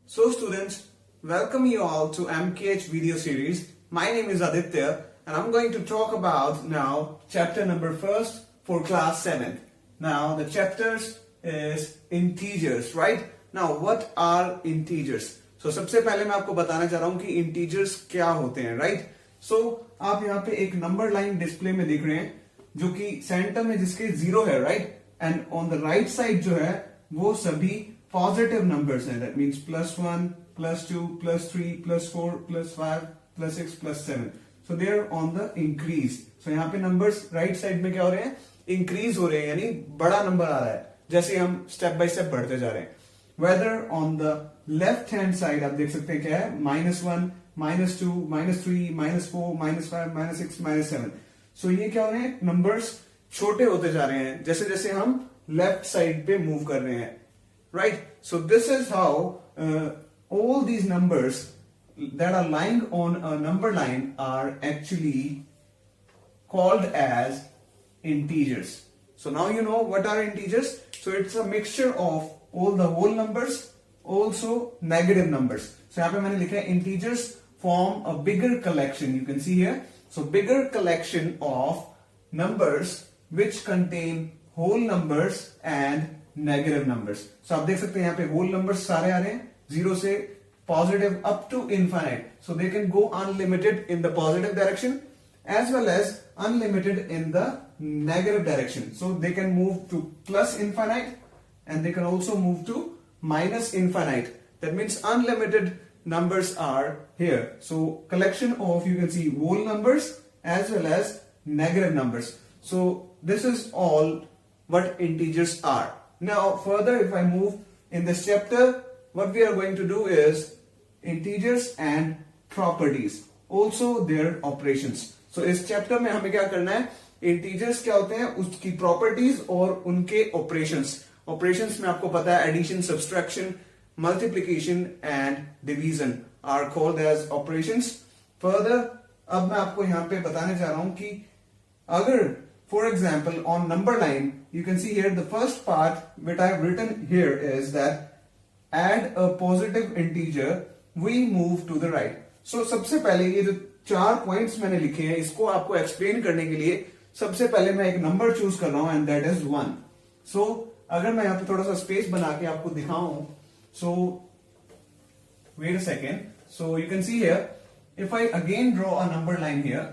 So students, welcome you all to MKH video series. My name is Aditya and I'm going to talk about now chapter number first for class 7th. Now the chapters is integers, right? Now what are integers? So सबसे पहले मैं आपको बताना चाह रहा हूं कि integers क्या होते हैं, right? So आप यहाँ पे एक नंबर लाइन डिस्प्ले में देख रहे हैं जो कि सेंटर में जिसके 0 है, right? And on the right side जो है वो सभी पॉजिटिव नंबर्स हैं. That means +1, +2, +3, +4, +5, +6, +7. So they are on the increase. सो यहाँ पे नंबर्स राइट साइड में क्या हो रहे हैं? इंक्रीज हो रहे हैं, यानी बड़ा नंबर आ रहा है जैसे हम स्टेप बाय स्टेप बढ़ते जा रहे हैं. Whether on the left hand side आप देख सकते हैं क्या है? -1, -2, -3, -4, -5, -6, -7. सो ये क्या हो रहे हैं? नंबर्स छोटे होते जा रहे हैं जैसे जैसे हम लेफ्ट साइड पे मूव कर रहे हैं, right? So this is how all these numbers that are lying on a number line are actually called as integers. So now you know what are integers. So it's a mixture of all the whole numbers, also negative numbers. So यहाँ पे मैंने लिखा है integers form a bigger collection. You can see here. So bigger collection of numbers which contain whole numbers and negative numbers. So आप देख सकते हैं यहाँ पे whole numbers सारे आ रहे हैं 0 से positive up to infinite. So they can go unlimited in the positive direction as well as unlimited in the negative direction. So they can move to plus infinite and they can also move to minus infinite. That means unlimited numbers are here. So collection of, you can see, whole numbers as well as negative numbers. So this is all what integers are. Now further, if I move in this chapter, what we are going to do is integers and properties, also their operations. So इस chapter में हमें क्या करना है? Integers क्या होते हैं, उसकी properties और उनके operations. Operations में आपको पता है addition, subtraction, multiplication and division are called as operations. Further, अब मैं आपको यहाँ पे बताने जा रहा हूं कि अगर for example on number line you can see here the first part which I have written here is that add a positive integer we move to the right. So सबसे पहले ये जो 4 पॉइंट्स मैंने लिखे हैं इसको आपको एक्सप्लेन करने के लिए सबसे पहले मैं एक नंबर चूज कर रहा हूं एंड दैट इज 1. सो अगर मैं यहाँ पे थोड़ा सा स्पेस बना के आपको दिखाऊं, so wait a second. So you can see here if I again draw a number line here.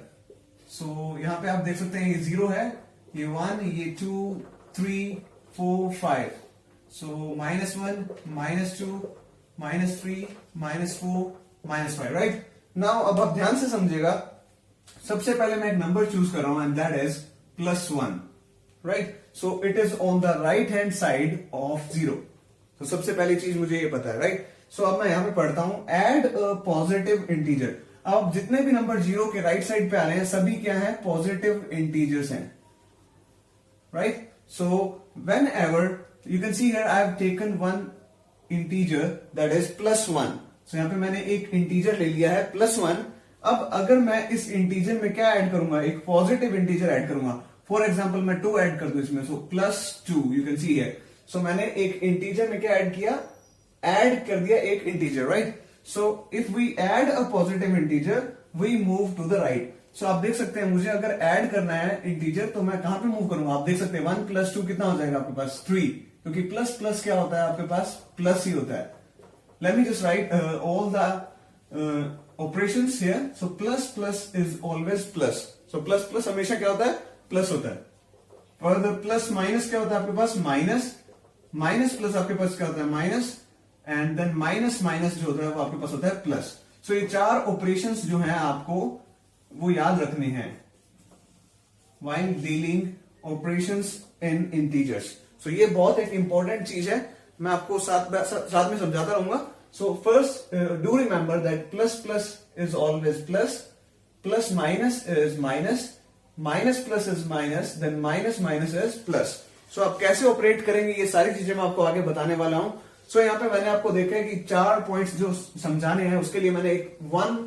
So यहाँ पे आप देख सकते हैं ये 0 है, ये 1, ये 2, 3, 4, 5. So -1, -2, -3, -4, -5, right? Now अब आप ध्यान से समझिएगा. सबसे पहले मैं एक नंबर चूज कर रहा हूं and that is +1, right? So it is on the right hand side of 0. तो सबसे पहली चीज मुझे ये पता है, राइट? सो अब मैं यहां पे पढ़ता हूं एड अ पॉजिटिव इंटीजर. अब जितने भी नंबर 0 के राइट साइड पे आ रहे हैं सभी क्या है? पॉजिटिव इंटीजर्स हैं, right? So when ever you can see here I have taken one integer that is +1. सो यहां पे मैंने एक इंटीजर ले लिया है +1. अब अगर मैं इस इंटीजर में क्या ऐड करूंगा? एक पॉजिटिव इंटीजर ऐड करूंगा. फॉर एग्जाम्पल मैं 2 ऐड कर दूं इसमें. सो +2 यू कैन सी हियर. सो मैंने एक इंटीजर में क्या ऐड किया? ऐड कर दिया एक integer, right? So if we add a positive integer, we move to the right. So आप देख सकते हैं मुझे अगर ऐड करना है इंटीजर तो मैं कहां पे मूव करूंगा? आप देख सकते हैं 1 + 2 कितना हो जाएगा आपके पास? 3. क्योंकि प्लस प्लस क्या होता है आपके पास? प्लस ही होता है. Let me just write all the operations here. So plus plus is always plus. So plus plus हमेशा क्या होता है? प्लस होता है. Further plus minus क्या होता है आपके पास? माइनस. माइनस प्लस आपके पास क्या होता है? Minus. And then minus minus जो होता है वो आपके पास होता है प्लस. सो ये 4 ऑपरेशंस जो हैं आपको वो याद रखने हैं while dealing operations in integers. So ये बहुत एक इंपॉर्टेंट चीज है, मैं आपको साथ में समझाता रहूंगा. So first do remember that plus plus is always plus, plus minus is minus, minus plus is minus, then minus minus is plus. So आप कैसे ऑपरेट करेंगे ये सारी चीजें मैं आपको आगे बताने वाला हूं. सो यहाँ पे मैंने आपको देखा है कि 4 पॉइंट्स जो समझाने हैं उसके लिए मैंने एक 1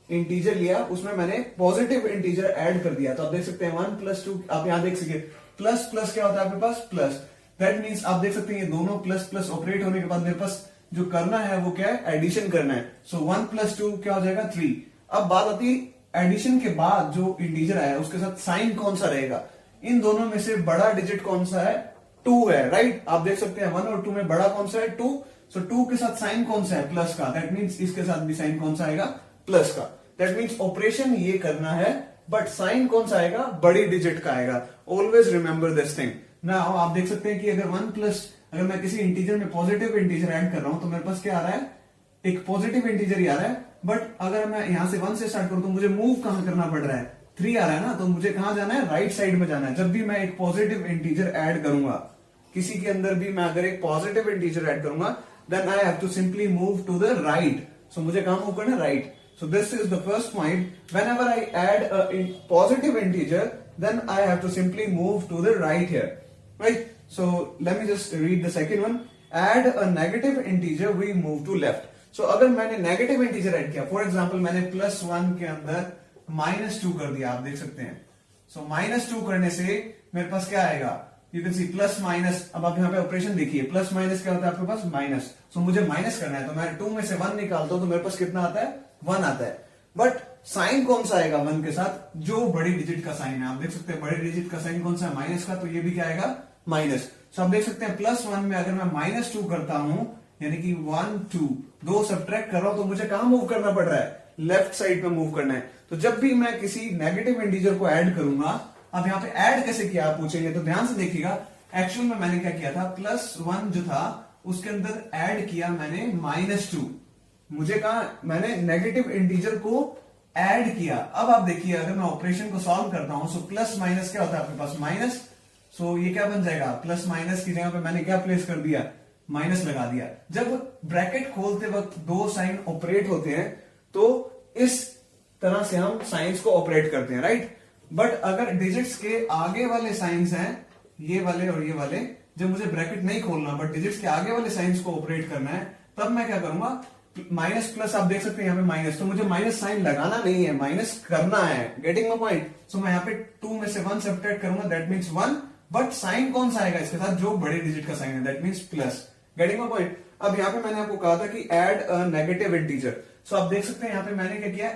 इंटीजर लिया, उसमें मैंने पॉजिटिव इंटीजर ऐड कर दिया. तो आप देख सकते हैं 1 + 2. आप यहां देख सकते प्लस प्लस क्या होता है आपके पास? प्लस. दैट मीन्स आप देख सकते हैं ये दोनों प्लस प्लस ऑपरेट होने के बाद मेरे पास जो करना है वो क्या है, एडिशन करना है। सो 1 + 2 क्या हो जाएगा, 3। अब बात आती है एडिशन के बाद जो इंटीजर आया उसके साथ साइन कौन सा रहेगा। इन दोनों में से बड़ा डिजिट कौन सा है, 2 है, राइट। आप देख सकते हैं 1 और 2 में बड़ा कौन सा है, 2। सो 2 के साथ साइन कौन सा है, प्लस का। दैट मीन्स इसके साथ भी साइन कौन सा आएगा, प्लस का। दैट मीन्स ऑपरेशन ये करना है बट साइन कौन सा आएगा, बड़ी डिजिट का आएगा। Always remember this thing. Now आप देख सकते हैं कि अगर मैं किसी इंटीजर में पॉजिटिव इंटीजर ऐड कर रहा हूं तो मेरे पास क्या आ रहा है, एक पॉजिटिव इंटीजर ही आ रहा है। बट अगर मैं यहां से 1 से स्टार्ट करूं तो मुझे मूव कहां करना पड़ रहा है, 3 आ रहा है ना, तो मुझे कहां जाना है, राइट साइड में जाना है। जब भी मैं एक पॉजिटिव इंटीजर ऐड करूंगा किसी के अंदर भी, मैं अगर एक पॉजिटिव इंटीजर ऐड करूंगा then I have to simply move to the right. So मुझे कहां मूव करना है, right. So this is the first point. Whenever I add a positive integer, then I have to simply move to the right here, right? So let me just read the second one. Add a negative integer, we move to left. So अगर मैंने negative integer add किया, for example मैंने +1 के अंदर -2 कर दिया, आप देख सकते हैं। So -2 करने से मेरे पास क्या आएगा, you can see plus minus. अब आप यहाँ पे ऑपरेशन देखिए, प्लस माइनस क्या होता है आपके पास, माइनस। सो मुझे माइनस करना है तो मैं 2 में से 1 निकालता हूं तो मेरे पास कितना आता है, 1 आता है। बट साइन कौन सा आएगा 1 के साथ, जो बड़ी डिजिट का साइन है। आप देख सकते हैं बड़ी डिजिट का साइन कौन सा है, माइनस का, तो ये भी क्या आएगा, माइनस। सो आप देख सकते हैं +1 में अगर मैं -2 करता हूं, यानी कि 1 2 दो सब्ट्रैक्ट कर रहा हूं, तो मुझे कहां मूव करना पड़ रहा है, लेफ्ट साइड में मूव करना है। तो जब भी मैं किसी नेगेटिव इंटीजर को ऐड करूंगा, अब यहाँ पे ऐड कैसे किया आप पूछेंगे, तो ध्यान से देखिएगा। एक्चुअल में मैंने क्या किया था, +1 जो था उसके अंदर ऐड किया मैंने -2। मुझे कहा, मैंने नेगेटिव इंटीजर को ऐड किया। अब आप देखिए अगर मैं ऑपरेशन को सॉल्व करता हूं, सो प्लस माइनस क्या होता है आपके पास, माइनस। सो ये क्या बन जाएगा, प्लस माइनस की जगह पे मैंने क्या प्लेस कर दिया, माइनस लगा दिया। जब ब्रैकेट खोलते वक्त दो साइन ऑपरेट होते हैं तो इस तरह से हम साइंस को ऑपरेट करते हैं, राइट। बट अगर डिजिट्स के आगे वाले साइंस हैं, ये वाले और ये वाले, जब मुझे ब्रैकेट नहीं खोलना बट डिजिट्स के आगे वाले साइंस को ऑपरेट करना है, तब मैं क्या करूंगा, माइनस प्लस। आप देख सकते हैं यहाँ पे माइनस, तो मुझे माइनस साइन लगाना नहीं है, माइनस करना है। Getting my point. सो मैं यहाँ पे 2 में से 1 सब्ट्रैक्ट करूंगा, दैट मीन्स 1। बट साइन कौन सा आएगा इसके साथ, जो बड़े डिजिट का साइन है, that means plus. Getting my point. अब यहाँ पे मैंने आपको कहा था कि ऐड अ नेगेटिव इंटीजर। सो आप देख सकते हैं यहाँ पे मैंने क्या किया,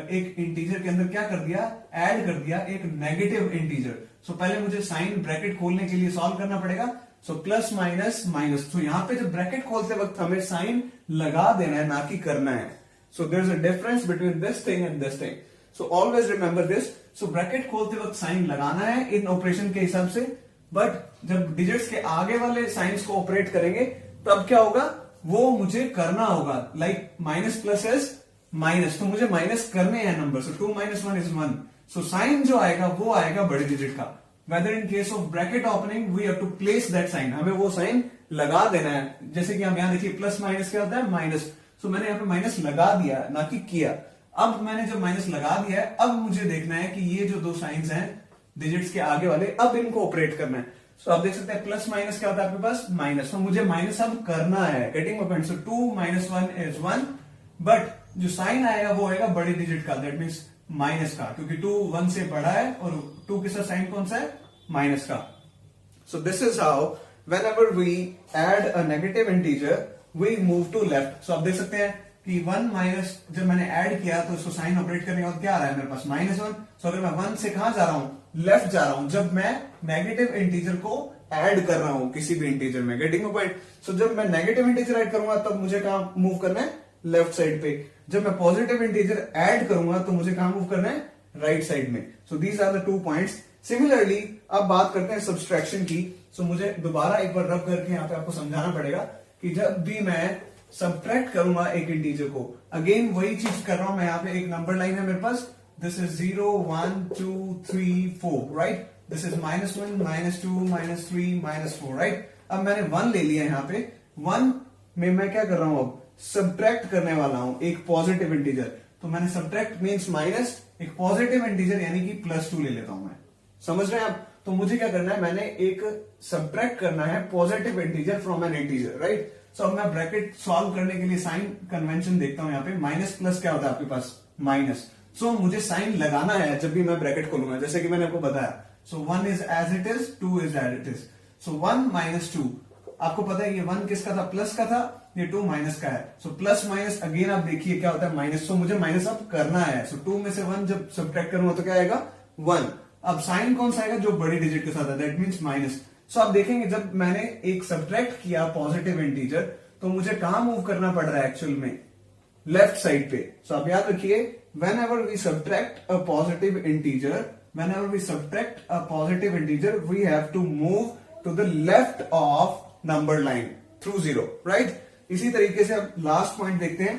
एक इंटीजर के अंदर क्या कर दिया, ऐड कर दिया एक नेगेटिव इंटीजर। सो पहले मुझे साइन ब्रैकेट खोलने के लिए सॉल्व करना पड़ेगा। So plus minus minus. तो यहाँ पे जब ब्रैकेट खोलते वक्त हमें साइन लगा देना है, ना कि करना है। So there is a difference between this thing and this thing. So always remember this. So bracket खोलते वक्त साइन लगाना है इन ऑपरेशन के हिसाब से, बट जब डिजिट्स के आगे वाले साइंस को ऑपरेट करेंगे तब क्या होगा, वो मुझे करना होगा। Like minus plus is minus, तो मुझे माइनस करने हैं number. So 2 - 1 is 1। So sign जो आएगा वो आएगा बड़े डिजिट का। Whether in case of bracket opening we have to place that sign, हमें वो साइन लगा देना है। जैसे कि हम यहां देखिए प्लस माइनस क्या होता है, माइनस। सो मैंने यहाँ पे माइनस लगा दिया, ना कि किया। अब मैंने जब माइनस लगा दिया है, अब मुझे देखना है कि ये जो दो साइंस हैं डिजिट्स के आगे वाले, अब इनको ऑपरेट करना है। सो आप देख सकते हैं प्लस माइनस क्या होता है आपके पास, माइनस। तो मुझे माइनस अब करना है। Getting my point. So 2 - 1 is 1, but जो साइन आएगा वो आएगा बड़े डिजिट का, दैट मीन्स माइनस का, क्योंकि 2 1 से बड़ा है और 2 के साथ साइन कौन सा है, माइनस का। So this is how whenever we add a negative integer we move to left. So आप देख सकते हैं कि 1 माइनस जब मैंने ऐड किया तो इसको साइन ऑपरेट करने के बाद क्या आ रहा है मेरे पास, -1। सो अगर मैं 1 से कहां जा रहा हूं, लेफ्ट जा रहा हूं, जब मैं नेगेटिव इंटीजर को ऐड कर रहा हूं किसी भी इंटीजर में। Getting my point. सो जब मैं नेगेटिव इंटीजर ऐड करूंगा तब मुझे कहां मूव करना है, लेफ्ट साइड पे। जब मैं पॉजिटिव इंटीजर ऐड करूंगा तो मुझे कहां मूव करना है, राइट साइड में। So these are the 2 points. Similarly अब बात करते हैं सब्सट्रैक्शन की। सो मुझे दोबारा एक बार रब करके यहाँ पे आपको समझाना पड़ेगा कि जब भी मैं सब्ट्रैक्ट करूंगा एक इंटीजर को, अगेन वही चीज कर रहा हूं मैं। यहाँ पे एक नंबर लाइन है मेरे पास, this is 0 1 2 3 4, right. This is -1 -2 -3 -4, right. अब मैंने 1 ले लिया यहाँ पे। 1 में मैं क्या कर रहा हूं, अब सब्ट्रैक्ट करने वाला हूं एक पॉजिटिव इंटीजर। तो मैंने सब्ट्रैक्ट मीन्स माइनस, एक पॉजिटिव इंटीजर यानी कि +2 ले लेता हूं मैं। समझ रहे हैं आप। तो मुझे क्या करना है, मैंने एक सब्ट्रैक्ट करना है positive integer from an integer, right. So अब मैं ब्रैकेट सॉल्व करने के लिए साइन कन्वेंशन देखता हूं। यहाँ पे माइनस प्लस क्या होता है आपके पास, माइनस। सो मुझे साइन लगाना है जब भी मैं ब्रैकेट खोलूंगा, जैसे कि मैंने आपको बताया। सो 1 is as it is, 2 is as it is. So 1 - 2, आपको पता है ये 1 किसका था, प्लस का था, ये 2 माइनस का है। सो प्लस माइनस अगेन आप देखिए क्या होता है माइनस, सो मुझे माइनस अब करना है। सो 2 में से 1 जब सब्ट्रैक्ट करूंगा तो क्या आएगा 1। अब साइन कौन सा आएगा, जो बड़ी डिजिट के साथ है, दैट मीन्स माइनस। सो आप देखेंगे जब मैंने एक सब्ट्रैक्ट किया पॉजिटिव इंटीजर तो मुझे कहां मूव करना पड़ रहा है एक्चुअल में, लेफ्ट साइड पे। सो आप याद रखिए whenever we subtract a positive integer, whenever we subtract a positive integer, we have to move to the left of number line through 0, right? इसी तरीके से अब लास्ट पॉइंट देखते हैं,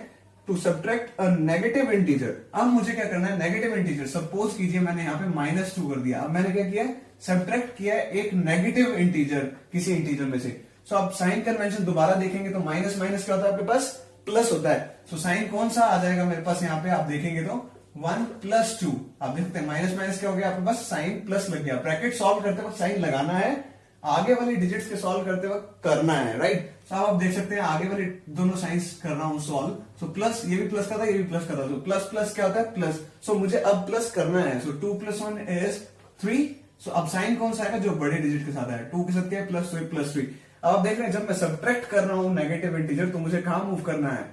to subtract a negative integer. अब मुझे क्या करना है, नेगेटिव इंटीजर, सपोज कीजिए मैंने यहाँ पे -2 कर दिया। अब मैंने क्या किया, सब्ट्रैक्ट किया एक नेगेटिव इंटीजर किसी इंटीजर में से। सो अब साइन कन्वेंशन दोबारा देखेंगे तो माइनस माइनस क्या होता है आपके पास, प्लस होता है। सो साइन कौन सा आ जाएगा मेरे पास यहाँ पे, आप देखेंगे तो 1 + 2। आप देखते हैं माइनस माइनस क्या हो गया आपके पास, साइन प्लस लग गया। ब्रैकेट सॉल्व करते वक्त साइन लगाना है, आगे वाली डिजिट्स के सॉल्व करते वक्त करना है, राइट। तो आप देख सकते हैं आगे वाले दोनों साइंस कर रहा हूं सॉल्व। सो प्लस, ये भी प्लस का था, ये भी प्लस का था, तो प्लस प्लस क्या होता है प्लस। सो मुझे अब प्लस करना है। सो 2 + 1 = 3। सो अब साइन कौन सा आएगा, जो बड़े डिजिट के साथ है, 2 के साथ क्या है प्लस, तो +3। अब आप देख रहे हैं जब मैं सब्ट्रैक्ट कर रहा हूं नेगेटिव इंटीजर तो मुझे कहां मूव करना है,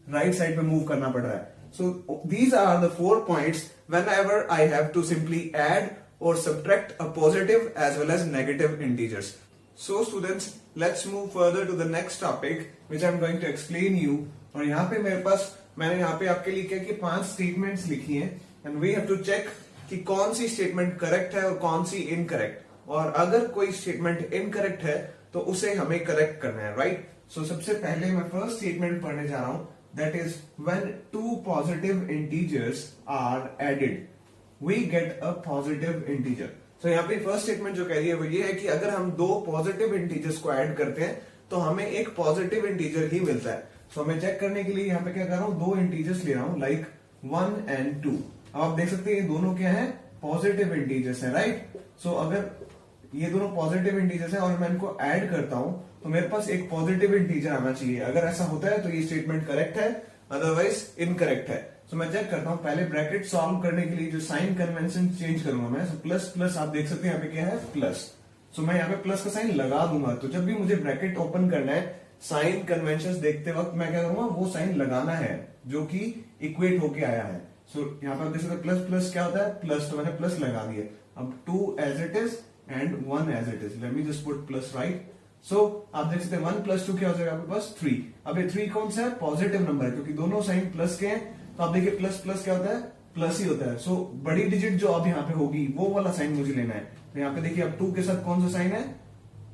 राइट साइड पे मूव करना पड़ रहा है। So these are the 4 points whenever I have to simply add or subtract a positive as well as negative integers. So students, let's move further to the next topic which I'm going to explain you. और यहाँ पे मेरे पास, मैंने यहाँ पे आपके लिए क्या कि 5 स्टेटमेंट्स लिखी हैं and we have to check कि कौन सी स्टेटमेंट करेक्ट है और कौन सी इनकरेक्ट, और अगर कोई स्टेटमेंट इनकरेक्ट है तो उसे हमें करेक्ट करना है, राइट। सो सबसे पहले मैं फर्स्ट स्टेटमेंट पढ़ने जा रहा हूं, that is when 2 positive integers are added we get a positive integer. So यहाँ पे फर्स्ट स्टेटमेंट जो कह रही है वो ये है कि अगर हम 2 पॉजिटिव इंटीजर्स को ऐड करते हैं तो हमें एक पॉजिटिव इंटीजर ही मिलता है। सो मैं चेक करने के लिए यहाँ पे क्या कर रहा हूँ, 2 इंटीजर्स ले रहा हूँ, लाइक 1 and 2। अब आप देख सकते हैं ये दोनों क्या है, पॉजिटिव इंटीजर्स है, राइट। सो अगर ये दोनों पॉजिटिव इंटीजर्स है और मैं इनको ऐड करता हूं तो मेरे पास एक पॉजिटिव इंटीजर आना चाहिए। अगर ऐसा होता है तो ये स्टेटमेंट करेक्ट है, अदरवाइज इनकरेक्ट है। सो मैं चेक करता हूं, पहले ब्रैकेट सॉल्व करने के लिए जो साइन कन्वेंशन चेंज करूंगा मैं। सो प्लस प्लस आप देख सकते हैं यहाँ पे क्या है प्लस। सो मैं यहाँ पे प्लस का साइन लगा दूंगा। तो जब भी मुझे ब्रैकेट ओपन करना है साइन कन्वेंशन देखते वक्त मैं क्या करूंगा, वो साइन लगाना है जो कि इक्वेट होके आया है। सो यहाँ पे आप देख सकते हैं प्लस प्लस क्या होता है प्लस, तो मैंने प्लस लगा दिया। अब 2 as it is and 1 as it is. Let me just put plus, right? So आप देख सकते हैं 1 + 2 क्या हो जाएगा आपके पास 3। अब ये 3 कौन सा है, पॉजिटिव नंबर है, क्योंकि दोनों साइन प्लस के हैं। तो आप देखिए प्लस प्लस क्या होता है, प्लस ही होता है। सो बड़ी डिजिट जो अब यहाँ पे होगी वो वाला साइन मुझे लेना है। तो यहाँ पे देखिए अब 2 के साथ कौन सा साइन है,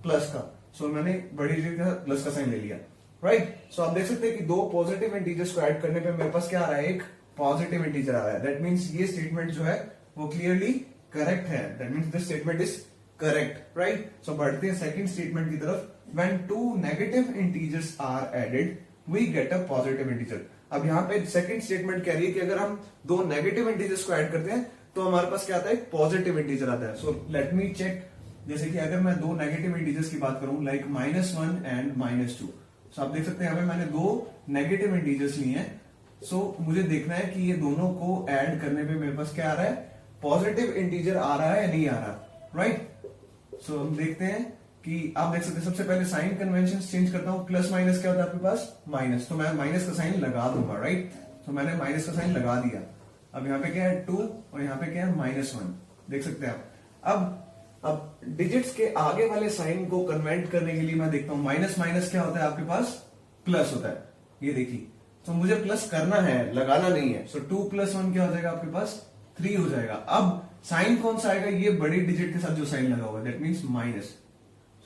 प्लस का। सो मैंने बड़ी डिजिट के साथ प्लस का साइन ले लिया, राइट। सो आप देख सकते हैं कि 2 पॉजिटिव इंटीजर्स को ऐड करने पे मेरे पास क्या आ रहा है, एक पॉजिटिव इंटीजर आ रहा है। दैट मीन्स ये स्टेटमेंट जो है वो क्लियरली करेक्ट है। That means this statement is correct, right. So बढ़ते हैं सेकंड स्टेटमेंट की तरफ। When 2 negative integers are added, we get a positive integer. अब यहाँ पे सेकंड स्टेटमेंट कह रही है कि अगर हम 2 नेगेटिव इंटीजर्स को ऐड करते हैं तो हमारे पास क्या आता है, एक पॉजिटिव इंटीजर आता है। सो लेट मी चेक, जैसे कि अगर मैं 2 नेगेटिव इंटीजर्स की बात करूं लाइक -1 and -2। सो आप देख सकते हैं यहाँ पे मैंने 2 नेगेटिव इंटीजर्स लिए हैं। सो मुझे देखना है कि ये दोनों को ऐड करने पे मेरे पास क्या आ रहा है, पॉजिटिव इंटीजर आ रहा है या नहीं आ रहा, राइट। सो हम देखते हैं कि आप देख सकते हैं सबसे पहले साइन कन्वेंशन चेंज करता हूं। प्लस माइनस क्या होता है आपके पास, माइनस, तो मैं माइनस का साइन लगा दूंगा, राइट। तो मैंने माइनस का साइन लगा दिया। अब यहाँ पे क्या है 2 और यहाँ पे क्या है -1, देख सकते हैं आप। अब डिजिट्स के आगे वाले साइन को कन्वर्ट करने के लिए मैं देखता हूं माइनस माइनस क्या होता है आपके पास, प्लस होता है, ये देखिए। तो मुझे प्लस करना है, लगाना नहीं है। सो 2 + 1 क्या हो जाएगा आपके पास, 3 हो जाएगा। अब साइन कौन सा आएगा, ये बड़ी डिजिट के साथ जो साइन लगा हुआ है, दैट मीन्स माइनस।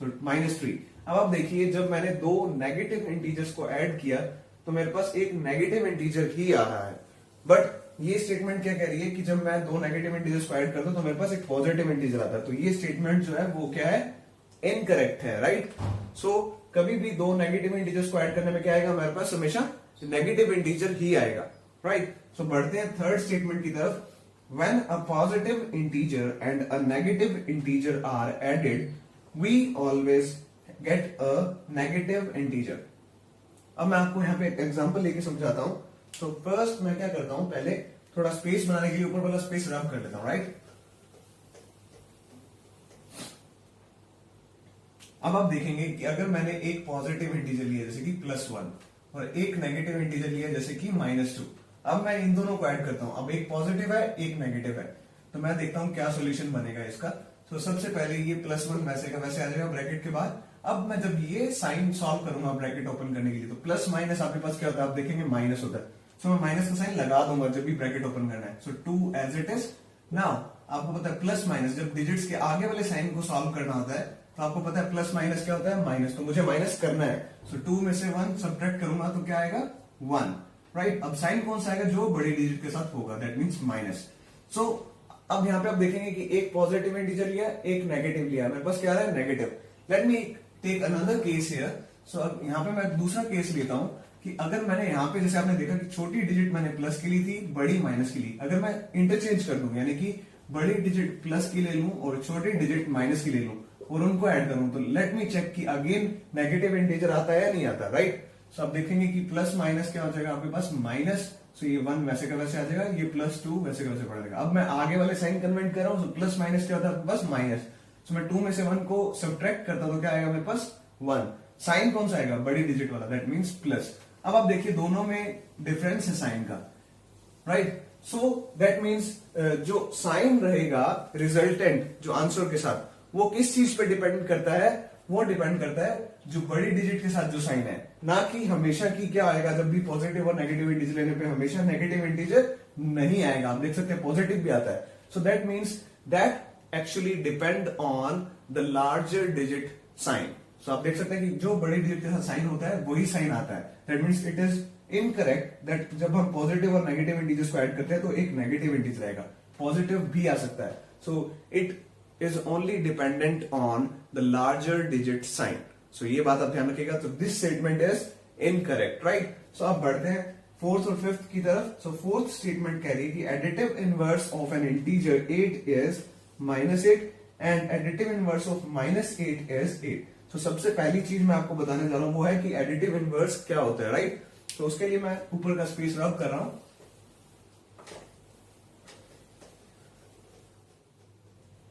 सो -3। अब आप देखिए जब मैंने 2 नेगेटिव इंटीजर्स को ऐड किया तो मेरे पास एक नेगेटिव इंटीजर ही आ रहा है। बट ये स्टेटमेंट क्या कह रही है कि जब मैं 2 नेगेटिव इंटीजर्स को ऐड करता हूं तो मेरे पास एक पॉजिटिव इंटीजर आता है। तो ये स्टेटमेंट जो है वो क्या है, इनकरेक्ट है, राइट। सो कभी भी 2 नेगेटिव इंटीजर्स को ऐड करने में क्या आएगा, हमारे पास हमेशा नेगेटिव इंटीजर ही आएगा, राइट। सो बढ़ते हैं थर्ड स्टेटमेंट की तरफ। When a positive integer and a negative integer are added, we always get a negative integer. अब मैं आपको यहाँ पे एक एग्जांपल लेके समझाता हूं। तो फर्स्ट मैं क्या करता हूं, पहले थोड़ा स्पेस बनाने के लिए ऊपर वाला स्पेस रब कर लेता हूं, राइट। अब आप देखेंगे कि अगर मैंने एक पॉजिटिव इंटीजर लिया जैसे कि +1 और एक नेगेटिव इंटीजर लिया जैसे कि -2, अब मैं इन दोनों को ऐड करता हूं। अब एक पॉजिटिव है एक नेगेटिव है, तो मैं देखता हूं क्या सोल्यूशन बनेगा इसका। तो सबसे पहले ये +1 वैसे का वैसे आ जाएगा ब्रैकेट के बाद। अब मैं जब ये साइन सॉल्व करूंगा ब्रैकेट ओपन करने के लिए, तो प्लस माइनस आपके पास क्या होता है, आप देखेंगे माइनस होता है। सो मैं माइनस का साइन लगा दूंगा जब भी ब्रैकेट ओपन करना है। सो 2 एज इट इज। नाउ आपको पता है प्लस माइनस, जब डिजिट्स के आगे वाले साइन को सॉल्व करना होता है तो आपको पता है प्लस माइनस क्या होता है, माइनस। तो मुझे माइनस करना है, सो 2 में से 1 सब्ट्रैक्ट करूंगा तो क्या आएगा, 1, राइट। अब साइन कौन सा आएगा, जो बड़ी डिजिट के साथ होगा, दैट मीन्स माइनस। सो अब यहाँ पे आप देखेंगे कि एक पॉजिटिव इंटीजर लिया एक नेगेटिव लिया, मेरे पास क्या है, negative. Let me take another case here. So अब यहाँ पे मैं दूसरा केस लेता हूं कि अगर मैंने यहाँ पे जैसे आपने देखा कि छोटी डिजिट मैंने प्लस की ली थी, बड़ी माइनस की ली। अगर मैं इंटरचेंज कर दूं, यानी कि बड़ी डिजिट प्लस की ले लूं और छोटी डिजिट माइनस की ले लूं और उनको ऐड करूं, तो लेट मी चेक कि अगेन नेगेटिव इंटीजर आता है या नहीं आता, राइट। सो आप देखेंगे कि प्लस माइनस क्या हो जाएगा आपके पास, माइनस। सो ये 1 वैसे का वैसे आ जाएगा, ये +2 वैसे का वैसे पड़ जाएगा। अब मैं आगे वाले साइन कन्वर्ट कर रहा हूं, प्लस माइनस क्या होता है आपके पास, माइनस। सो मैं 2 में से 1 को सब्ट्रैक्ट करता हूं तो क्या आएगा मेरे पास, 1। साइन कौन सा आएगा, बड़ी डिजिट वाला, दैट मीन्स प्लस। अब आप देखिए दोनों में डिफरेंस है साइन का, राइट। सो दैट मीन्स जो साइन रहेगा रिजल्टेंट जो आंसर के साथ, वो किस चीज पे डिपेंड करता है, वो डिपेंड करता है जो बड़ी डिजिट के साथ जो साइन है, ना कि हमेशा की क्या आएगा, जब भी पॉजिटिव और नेगेटिव इंटीजर लेने पे हमेशा नेगेटिव इंटीजर नहीं आएगा। आप देख सकते हैं पॉजिटिव भी आता है। So that means that actually depend on the larger digit sign. So आप देख सकते हैं कि जो बड़ी डिजिट के साथ साइन होता है वही साइन आता है। That means it is incorrect that जब हम पॉजिटिव और नेगेटिव इंटीजर्स को ऐड करते हैं तो एक नेगेटिव इंटीजर आएगा, पॉजिटिव भी आ सकता है। So it is only dependent on the larger digit sign. So ये बात आप ध्यान रखिएगा। तो this statement is incorrect, right? So अब बढ़ते हैं फोर्थ और फिफ्थ की तरफ। So fourth statement कह रही है कि additive inverse of an integer 8 is -8 and additive inverse of -8 is 8. So सबसे पहली चीज मैं आपको बताने जा रहा हूं वो है कि additive inverse क्या होता है, right? तो उसके लिए मैं ऊपर का स्पेस रब कर रहा हूं।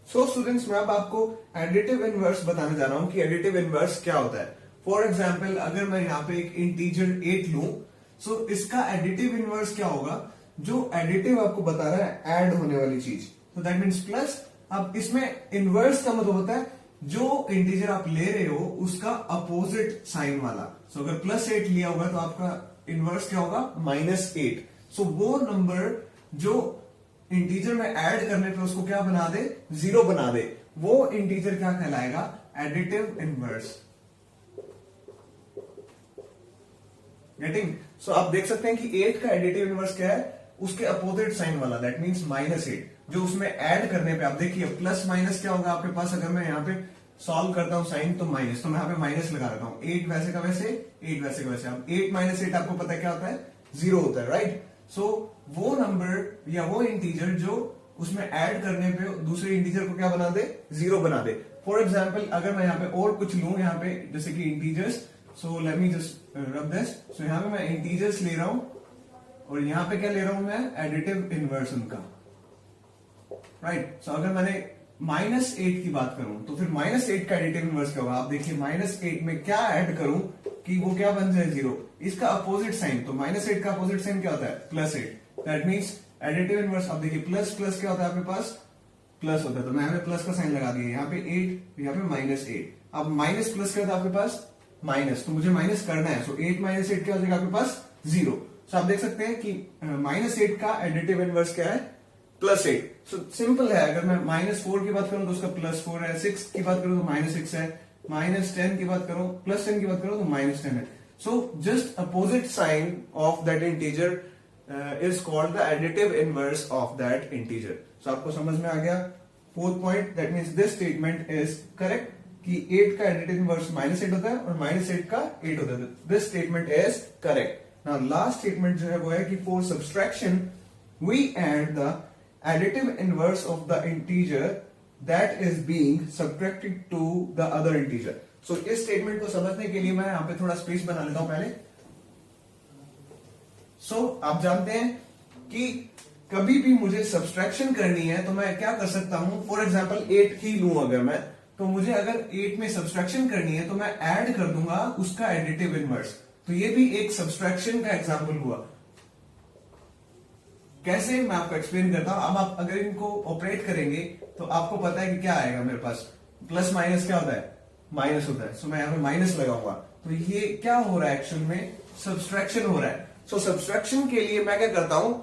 सो स्टूडेंट्स, मैं अब आपको एडिटिव इनवर्स बताने जा रहा हूं कि एडिटिव इनवर्स क्या होता है। फॉर एग्जाम्पल अगर मैं यहाँ पे एक इंटीजर 8 लूं, सो इसका एडिटिव इनवर्स क्या होगा, जो एडिटिव आपको बता रहा है ऐड होने वाली चीज, तो दैट मीन्स प्लस। अब इसमें इनवर्स का मतलब होता है जो इंटीजर आप ले रहे हो उसका अपोजिट साइन वाला। सो अगर +8 लिया होगा तो आपका इनवर्स क्या होगा, -8। सो वो नंबर जो इंटीजर में ऐड करने पे उसको क्या बना दे, 0 बना दे, वो इंटीजर क्या कहलाएगा, एडिटिव इनवर्स। गेटिंग? सो आप देख सकते हैं कि 8 का एडिटिव इनवर्स क्या है, उसके अपोजिट साइन वाला, दैट मीन्स -8, जो उसमें ऐड करने पे आप देखिए प्लस माइनस क्या होगा आपके पास। अगर मैं यहाँ पे सॉल्व करता हूं साइन तो माइनस, तो मैं यहाँ पे माइनस लगा रखा हूं। 8 वैसे का वैसे, 8 वैसे का वैसे। अब 8 - 8 आपको पता है क्या होता है, 0 होता है, राइट। सो वो नंबर या वो इंटीजर जो उसमें ऐड करने पे दूसरे इंटीजर को क्या बना दे, 0 बना दे। फॉर एग्जाम्पल अगर मैं यहाँ पे और कुछ लूं, यहाँ पे जैसे कि integers, so let me just rub this. So यहाँ पे मैं इंटीजर्स ले रहा हूं और यहाँ पे क्या ले रहा हूं मैं, एडिटिव इनवर्स उनका, राइट। सो अगर मैंने -8 की बात करूं तो फिर -8 का एडिटिव इनवर्स क्या होगा, आप देखिए -8 में क्या ऐड करूं कि वो क्या बन जाए, 0। इसका अपोजिट साइन, तो -8 का अपोजिट साइन क्या होता है, +8। दैट मीन्स एडिटिव इनवर्स, अब देखिए प्लस प्लस क्या होता है आपके पास, प्लस होता है, तो मैं यहाँ पे प्लस का साइन लगा दिया। यहाँ पे 8, यहाँ पे -8। अब माइनस प्लस क्या होता है आपके पास, माइनस, तो मुझे माइनस करना है। सो 8 - 8 क्या हो जाएगा आपके पास, 0। सो आप देख सकते हैं कि -8 का एडिटिव इनवर्स क्या है, +8। सो सिंपल है। अगर मैं -4 की बात करूं तो उसका +4 है, 6 की बात करूं तो -6 है, -10 की बात करूं, +10 की बात करूं तो -10 है। So just opposite sign of that integer is called the additive inverse of that integer. So आपको समझ में आ गया fourth point, that means this statement is correct कि 8 का एडिटिव इनवर्स -8 होता है और -8 का 8 होता है। This statement is correct. Now last statement जो है वो है कि for subtraction we add the additive inverse of the integer that is being subtracted to the other integer. So इस स्टेटमेंट को समझने के लिए मैं यहाँ पे थोड़ा स्पेस बना लेता हूं पहले। So आप जानते हैं कि कभी भी मुझे सब्सट्रैक्शन करनी है तो मैं क्या कर सकता हूं, फॉर एग्जाम्पल 8 ही लूं अगर मैं, तो मुझे अगर 8 में सब्सट्रैक्शन करनी है तो मैं ऐड कर दूंगा उसका एडिटिव इनवर्स। तो ये भी एक सब्सट्रैक्शन का एग्जांपल हुआ। कैसे, मैं आपको एक्सप्लेन करता हूं। अब आप अगर इनको ऑपरेट करेंगे तो आपको पता है कि क्या आएगा मेरे पास, प्लस माइनस क्या होता है, माइनस होता है। सो मैं यहां पे माइनस लगाऊंगा, तो ये क्या हो रहा है, एक्चुअल में सब्सट्रैक्शन हो रहा है। सो सब्सट्रैक्शन के लिए मैं क्या करता हूं,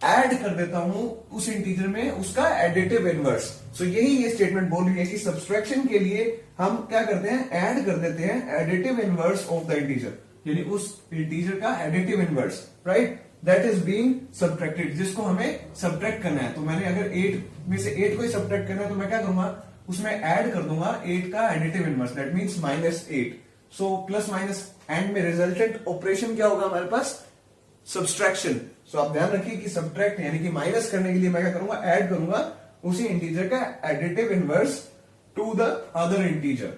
ऐड कर देता हूं उस इंटीजर में उसका एडिटिव इनवर्स। सो यही ये स्टेटमेंट बोल रही है कि सब्सट्रैक्शन के लिए हम क्या करते हैं, ऐड कर देते हैं additive inverse of the integer, यानी उस इंटीजर का additive inverse, right, that is being subtracted, जिसको हमें सब्ट्रैक्ट करना है। तो मैंने अगर 8 में से 8 को ही सब्ट्रैक्ट करना है तो मैं क्या करूंगा, उसमें ऐड कर दूंगा 8 का additive inverse, that means -8। So plus minus and में रिजल्टेंट ऑपरेशन क्या होगा हमारे पास, सब्सट्रैक्शन। सो आप ध्यान रखिए कि सब्ट्रैक्ट यानी कि माइनस करने के लिए मैं क्या करूंगा, ऐड करूंगा उसी इंटीजर का additive inverse to the other integer.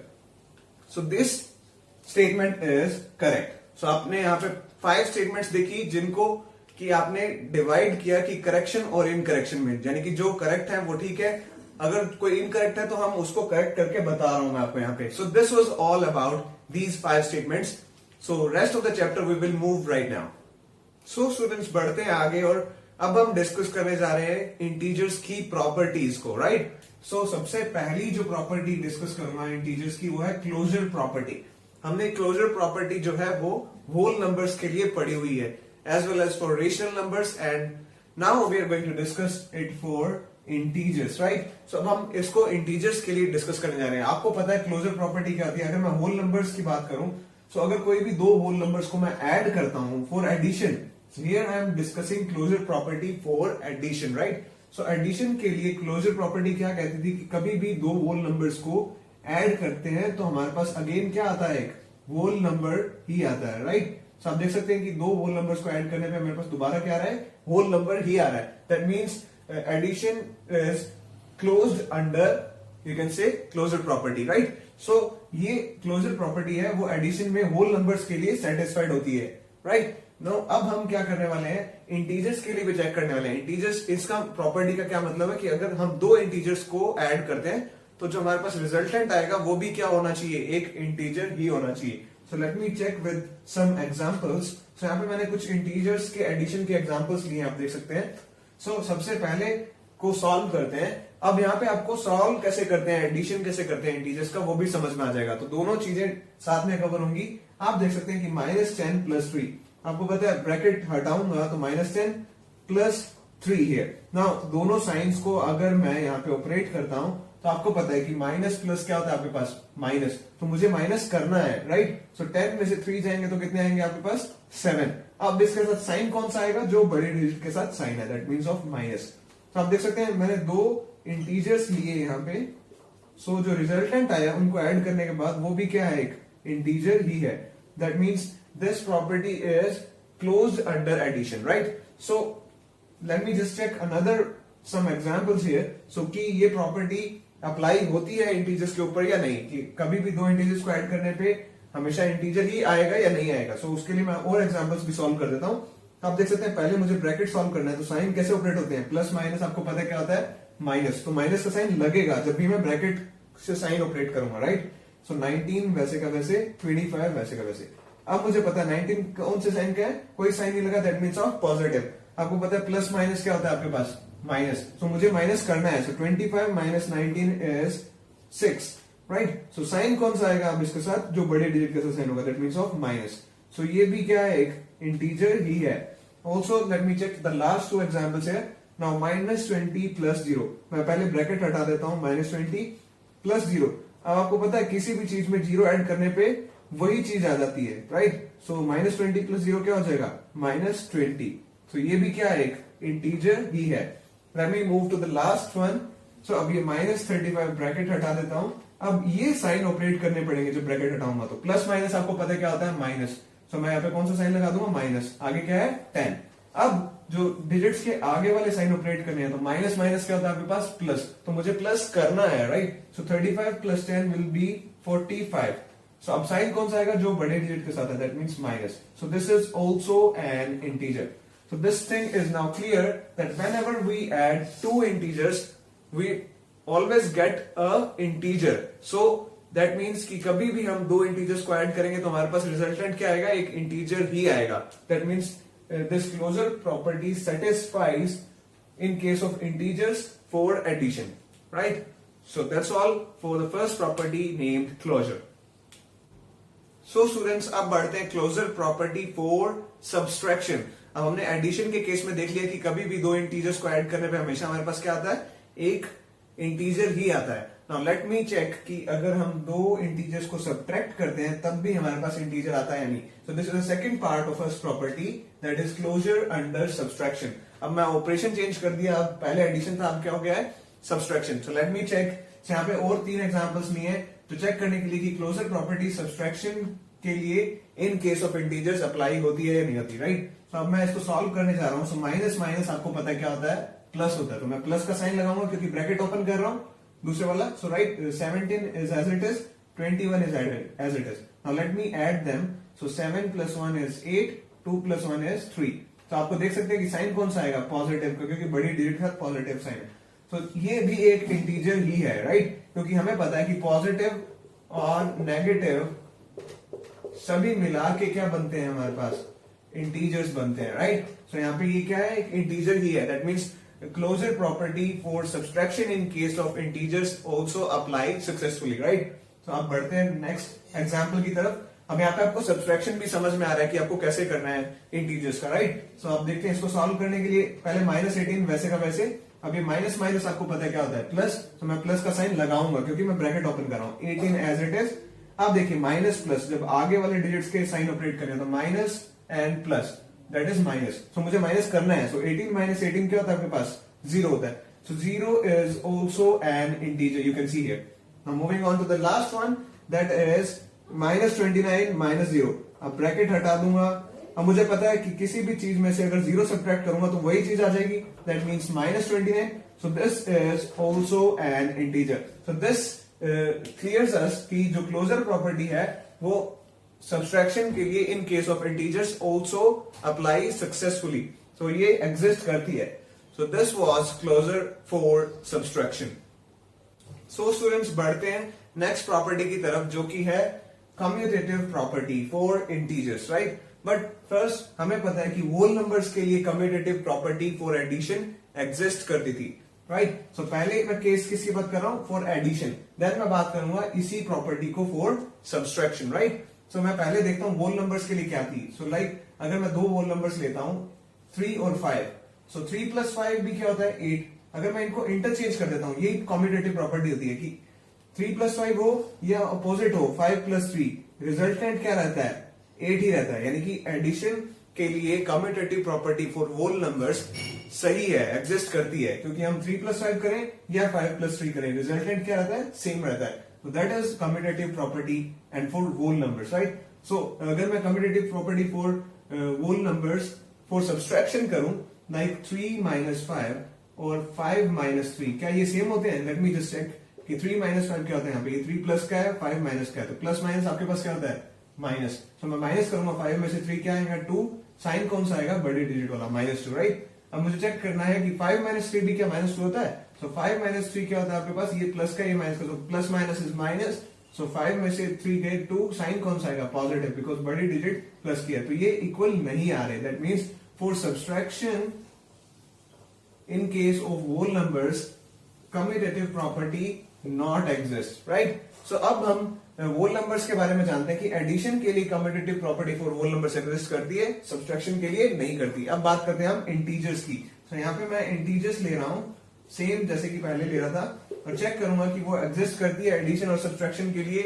So this statement is correct. So आपने यहां पे 5 स्टेटमेंट्स देखी जिनको कि आपने डिवाइड किया कि करेक्शन और इनकरेक्शन में, यानी कि जो करेक्ट है वो ठीक है, अगर कोई इनकरेक्ट है तो हम उसको करेक्ट करके बता रहा हूं मैं आपको यहाँ पे। So this was all about these 5 statements. So rest of the chapter we will move right now. So students बढ़ते हैं आगे और अब हम डिस्कस करने जा रहे हैं इंटीजर्स की प्रॉपर्टीज को, राइट। सो सबसे पहली जो प्रॉपर्टी डिस्कस करूंगा इंटीजर्स की वो है क्लोजर प्रॉपर्टी। हमने क्लोजर प्रॉपर्टी जो है वो होल नंबर्स के लिए पढ़ी हुई है, as well as for rational numbers, and now we are going to discuss it for integers, right. So अब हम इसको इंटीजर्स के लिए डिस्कस करने जा रहे हैं। आपको पता है क्लोजर प्रॉपर्टी क्या होती है। अगर मैं होल नंबर्स की बात करूं, सो अगर कोई भी 2 होल नंबर्स को मैं ऐड करता हूं for addition, here I am discussing closure property for addition, right. So addition के लिए क्लोजर प्रॉपर्टी क्या कहती थी कि कभी भी 2 होल नंबर्स को ऐड करते हैं तो हमारे पास अगेन क्या आता है, एक होल नंबर ही आता है, राइट। सो आप देख सकते हैं कि 2 होल नंबर्स को ऐड करने पे मेरे पास दोबारा क्या आ रहा है, होल नंबर ही आ रहा है। That means addition is closed under, you can say, closure property, right. So ये क्लोजर प्रॉपर्टी है वो एडिशन में होल नंबर्स के लिए सेटिस्फाइड होती है, राइट। नो अब हम क्या करने वाले हैं, इंटीजर्स के लिए भी चेक करने वाले हैं। इंटीजर्स, इसका प्रॉपर्टी का क्या मतलब है कि अगर हम 2 इंटीजर्स को ऐड करते हैं तो जो हमारे पास रिजल्टेंट आएगा वो भी क्या होना चाहिए, एक इंटीजर ही होना चाहिए। So let me check with some examples. So यहाँ पे मैंने कुछ इंटीजर्स के एडिशन के एग्जांपल्स लिए, आप देख सकते हैं। सो सबसे पहले को सॉल्व करते हैं। अब यहाँ पे आपको सॉल्व कैसे करते हैं, एडिशन कैसे करते हैं इंटीजर्स का, वो भी समझ में आ जाएगा। तो दोनों चीजें साथ में कवर होंगी। आप देख सकते हैं कि -10 + 3, आपको पता है ब्रैकेट हटाऊंगा तो -10 + 3 हियर। नाउ दोनों साइंस को अगर मैं यहाँ पे ऑपरेट करता हूं तो आपको पता है कि माइनस प्लस क्या होता है आपके पास, माइनस, तो मुझे माइनस करना है, राइट। सो 10 में से 3 जाएंगे तो कितने आएंगे आपके पास, 7। अब इसके साथ साइन कौन सा आएगा, जो बड़े डिजिट के साथ साइन है, दैट मीन्स ऑफ माइनस। तो आप देख सकते हैं मैंने 2 इंटीजर्स लिए यहाँ पे। सो जो रिजल्टेंट आया उनको ऐड करने के बाद वो भी क्या है, एक इंटीजर ही है। That means this property is closed under addition, right. So let me just check another some examples here. So कि ये प्रॉपर्टी अप्लाई होती है इंटीजर्स के ऊपर या नहीं, कि कभी भी 2 इंटीजर्स को ऐड करने पे हमेशा इंटीजर ही आएगा या नहीं आएगा। सो उसके लिए मैं और एग्जांपल्स भी सॉल्व कर देता हूं। आप देख सकते हैं पहले मुझे ब्रैकेट सॉल्व करना है, तो साइन कैसे ऑपरेट होते हैं, प्लस माइनस, आपको पता है क्या होता है, माइनस। तो माइनस का साइन लगेगा जब भी मैं ब्रैकेट से साइन ऑपरेट करूंगा, राइट। सो 19 वैसे का वैसे, 25 वैसे का वैसे। अब मुझे पता है 19 कौन से साइन का है, कोई साइन नहीं लगा, दैट मीन्स ऑफ पॉजिटिव। आपको पता है प्लस माइनस क्या होता है आपके पास, माइनस। तो मुझे माइनस करना है। सो 25 - 19 इज 6, राइट। सो साइन कौन सा आएगा अब इसके साथ, जो बड़े डिजिट के साथ साइन होगा, that means of minus. So ये भी क्या है, एक इंटीजर ही है। Also let me check the last 2 examples है। नाउ -20 + 0, मैं पहले ब्रैकेट हटा देता हूं, -20 + 0। अब आपको पता है किसी भी चीज में 0 ऐड करने पे वही चीज आ जाती है, राइट। सो -20 + 0 क्या हो जाएगा, -20। तो ये भी क्या है, एक इंटीजर ही है। Let me move to the last one. So अब ये -35 ब्रैकेट हटा देता हूं। अब ये साइन ऑपरेट करने पड़ेंगे जब ब्रैकेट हटाऊंगा, तो प्लस माइनस आपको पता है क्या होता है, माइनस। सो मैं यहाँ पे कौन सा साइन लगा दूंगा, माइनस। आगे क्या है, 10। अब जो डिजिट्स के आगे वाले साइन ऑपरेट करने हैं, तो माइनस माइनस क्या होता है आपके पास, प्लस। तो मुझे प्लस करना है, राइट। So 35 + 10 will be 45। सो अब साइन कौन सा आएगा, जो बड़े डिजिट के साथ है, that means minus. So this is also an integer. So this thing is now clear that whenever we add 2 integers, we always get a integer. So that means कि कभी भी हम दो इंटीजर्स को ऐड करेंगे तो हमारे पास रिजल्टेंट क्या आएगा, एक इंटीजर ही आएगा. That means this closure property satisfies in case of integers for addition, right? So that's all for the first property named closure. So students, अब बढ़ते हैं closure property for subtraction. अब हमने addition के केस में देख लिया कि कभी भी दो integers को ऐड करने पे हमेशा हमारे पास क्या आता है, एक इंटीजर ही आता है. Now let me check कि अगर हम दो इंटीजर्स को subtract करते हैं तब भी हमारे पास इंटीजर आता है या नहीं. So this is the second part of first property, that is closure under subtraction. अब मैं ऑपरेशन चेंज कर दिया, अब पहले एडिशन था, अब क्या हो गया है, subtraction. So let me check. यहाँ पे और तीन एग्जांपल्स लिए हैं तो चेक करने के लिए कि क्लोजर प्रॉपर्टी सब्सट्रैक्शन के लिए in case of integers apply होती है या नहीं होती, राइट? तो अब मैं इसको सॉल्व करने जा रहा हूं. सो माइनस माइनस आपको पता है क्या होता है, प्लस होता है. तो मैं प्लस का साइन लगाऊंगा क्योंकि ब्रैकेट ओपन कर रहा हूं दूसरे वाला. So right, 17 is as it is, 21 is as it is. Now let me add them. So 7 + 1 is 8, 2 + 1 is 3. तो आपको देख सकते हैं कि साइन कौन सा आएगा, पॉजिटिव का, क्योंकि बड़ी डिजिट का पॉजिटिव साइन है. तो ये भी एक इंटीजर ही है, राइट? क्योंकि हमें पता है कि पॉजिटिव और नेगेटिव सभी मिला के क्या बनते हैं, हमारे पास इंटीजर्स बनते हैं, राइट? सो यहाँ पे ये क्या है, एक इंटीजर ही है. That means closure property for subtraction in case of integers also apply successfully, right? तो आप बढ़ते हैं नेक्स्ट एग्जाम्पल की तरफ. अब यहाँ पे आपको सब्सट्रैक्शन भी समझ में आ रहा है कि आपको कैसे करना है इंटीजर्स का, राइट? सो आप देखते हैं इसको सॉल्व करने के लिए पहले -18 वैसे का वैसे. अब ये माइनस माइनस आपको पता है क्या होता है, प्लस. तो मैं प्लस का साइन लगाऊंगा क्योंकि मैं ब्रैकेट ओपन कर रहा हूं. 18 एज इट इज. अब देखिए माइनस प्लस, जब आगे वाले डिजिट्स के साइन ऑपरेट करें तो minus and plus, that is minus. So मुझे माइनस करना है. सो 18 - 18 क्या होता है आपके पास, 0 होता है. So 0 is also an integer, you can see here. Now moving on to the last one, that is -29 - 0. अब ब्रैकेट हटा दूंगा. अब मुझे पता है कि किसी भी चीज में से अगर 0 सब्ट्रैक्ट करूंगा तो वही चीज आ जाएगी. That means -29. So this is also an integer. So this clears us कि जो क्लोजर प्रॉपर्टी है वो सब्सट्रैक्शन के लिए in case of integers also apply successfully. So ये एग्जिस्ट करती है. So this was closure for subtraction. So students, बढ़ते हैं नेक्स्ट प्रॉपर्टी की तरफ जो कि है commutative property for integers, right? But first हमें पता है कि होल नंबर्स के लिए commutative property for addition exist करती थी, राइट? सो पहले मैं केस किसकी बात कर रहा हूं, फॉर एडिशन. देन मैं बात करूंगा इसी प्रॉपर्टी को फॉर सब्सट्रैक्शन, राइट? सो मैं पहले देखता हूं होल नंबर्स के लिए क्या थी. सो लाइक अगर मैं दो होल नंबर्स लेता हूं 3 और 5. सो 3 + 5 भी क्या होता है, 8. अगर मैं इनको इंटरचेंज कर देता हूं, यही कम्यूटेटिव प्रॉपर्टी होती है कि 3 + 5 हो या अपोजिट हो 5 + 3, रिजल्टेंट क्या रहता है, 8 ही रहता है. यानी कि एडिशन के लिए commutative property for whole numbers सही है, एग्जिस्ट करती है. क्योंकि हम 3 + 5 करें या 5 + 3 करें, रिजल्टेंट क्या रहता है, सेम रहता है. तो that is commutative property and for whole numbers, right? So अगर मैं commutative property for whole numbers for subtraction करूं, लाइक 3 - 5 और 5 - 3, क्या ये सेम होते हैं? लेट मी जस्ट चेक कि 3 - 5 क्या होता है. यहाँ पे 3 प्लस का है, 5 माइनस का है. तो प्लस माइनस आपके पास क्या होता है, माइनस. तो मैं माइनस करूंगा 5 में से 3 क्या आएगा, 2. साइन कौन सा आएगा, बड़ी डिजिट वाला, -2, राइट? अब मुझे चेक करना है कि 5 - 3 भी क्या -2 होता है. सो 5 - 3 क्या होता है आपके पास, ये प्लस का, ये माइनस का. तो प्लस माइनस इज माइनस. सो 5 में से 3 गए 2. साइन कौन सा आएगा, पॉजिटिव, बिकॉज बड़ी डिजिट प्लस की है. तो ये इक्वल नहीं आ रहे. That means for subtraction in case of whole numbers commutative property not exist, right? So अब हम होल नंबर्स के बारे में जानते हैं कि एडिशन के लिए commutative property for whole numbers exist करती है, सब्सट्रैक्शन के लिए नहीं करती. अब बात करते हैं हम इंटीजर्स की. तो यहाँ पे मैं इंटीजर्स ले रहा हूं सेम जैसे कि पहले ले रहा था और चेक करूंगा कि वो एग्जिस्ट करती है एडिशन और सब्सट्रैक्शन के लिए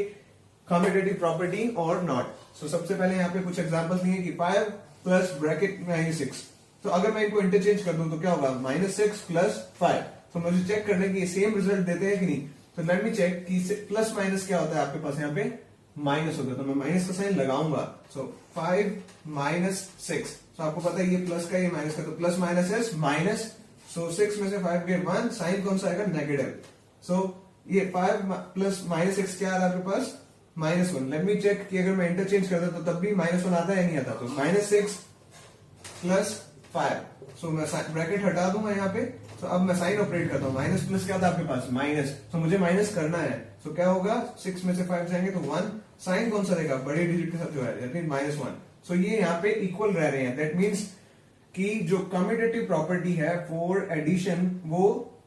कम्यूटेटिव प्रॉपर्टी और नॉट. सो सबसे पहले यहाँ पे कुछ एग्जांपल्स लिए कि 5 प्लस ब्रैकेट में 6. तो अगर मैं इनको इंटरचेंज कर दूं तो क्या होगा, -6 + 5. तो मुझे चेक करना है कि ये सेम रिजल्ट देते हैं कि नहीं. तो लेट मी चेक कि प्लस माइनस क्या होता है आपके पास, यहाँ पे माइनस होता है. तो मैं माइनस का साइन लगाऊंगा. सो 5 - 6. तो आपको पता है ये प्लस का, ये माइनस का. तो प्लस माइनस इज माइनस. सो 6 में से 5 गए 1. साइन कौन सा आएगा, नेगेटिव. सो ये 5 + -6 क्या आ रहा है आपके पास, -1. लेट मी चेक कि अगर मैं इंटरचेंज करता तो तब भी -1 आता है या नहीं आता. तो -6 + 5. सो मैं ब्रैकेट हटा दूंगा यहाँ पे. तो अब मैं साइन ऑपरेट करता हूँ, माइनस प्लस क्या था आपके पास, माइनस, तो मुझे माइनस करना है, तो क्या होगा, 6 में से 5 जाएंगे तो 1, साइन कौन सा रहेगा, बड़े डिजिट के साथ जो है, दैट मीन -1। सो ये यहाँ पे इक्वल रह रहे हैं, दैट मीन्स कि जो कम्यूटेटिव प्रॉपर्टी है फॉर एडिशन वो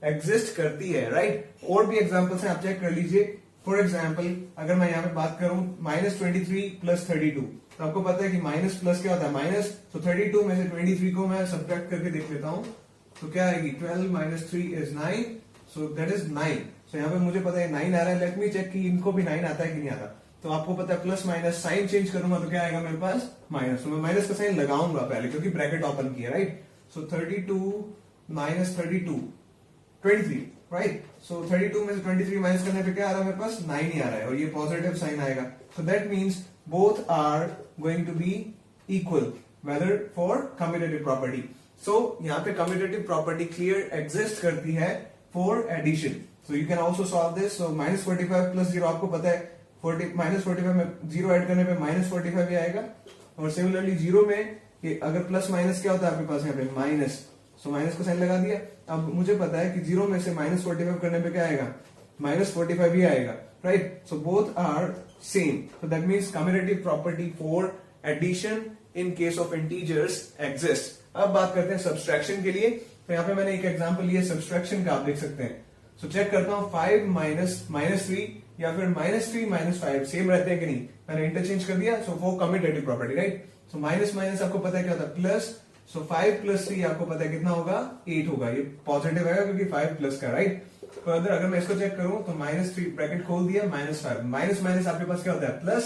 एग्जिस्ट करती है, राइट। और भी एग्जांपल्स हैं, आप चेक कर लीजिए। फॉर एग्जांपल अगर मैं यहाँ पे बात करूं -23 प्लस 32, तो आपको पता है कि माइनस प्लस क्या होता है, माइनस, तो 32 में से 23 को मैं सब्ट्रैक्ट करके देख लेता हूं, तो क्या आएगी, 12 minus 3 is 9, so that is 9। सो यहाँ पे मुझे पता है 9 आ रहा है, लेट मी चेक कि इनको भी 9 आता है कि नहीं आता। तो आपको पता है प्लस माइनस साइन चेंज करूंगा तो क्या आएगा मेरे पास, माइनस, तो मैं माइनस का साइन लगाऊंगा पहले क्योंकि ब्रैकेट ओपन किया, राइट। सो 32 माइनस 32 23, राइट। सो 32 में से 23 माइनस करने पे क्या आ रहा है मेरे पास, 9 ही आ रहा है, और ये पॉजिटिव साइन आएगा। So that means both are going to be equal whether for commutative property. So यहाँ पे कम्यूटेटिव प्रॉपर्टी क्लियर एग्जिस्ट करती है for addition. So you can also solve this. So -45 plus 0 आपको पता है, -45 में 0 ऐड करने पे -45 ही आएगा, और सिमिलरली 0 में ये अगर प्लस माइनस क्या होता है आपके पास यहाँ पे, माइनस, सो माइनस का साइन लगा दिया। अब मुझे पता है कि 0 में से -45 करने पे क्या आएगा, -45 ही आएगा, right. So both are same, so that means commutative property for addition in case of integers exist। अब बात करते हैं सब्सट्रैक्शन के लिए। तो यहाँ पे मैंने एक एग्जांपल लिया सब्सट्रैक्शन का, आप देख सकते हैं। सो चेक करता हूँ, 5 माइनस 3 या फिर -3 -5 सेम रहते हैं कि नहीं, मैंने इंटरचेंज कर दिया। सो वो commutative property, right. So minus minus आपको पता है क्या होता है, प्लस। सो 5 प्लस 3 आपको पता है कितना होगा, 8 होगा, ये पॉजिटिव है क्योंकि 5 प्लस का, राइट। फर्दर अगर मैं इसको चेक करूं तो -3 ब्रैकेट खोल दिया, -5, माइनस माइनस आपके पास क्या होता है, प्लस।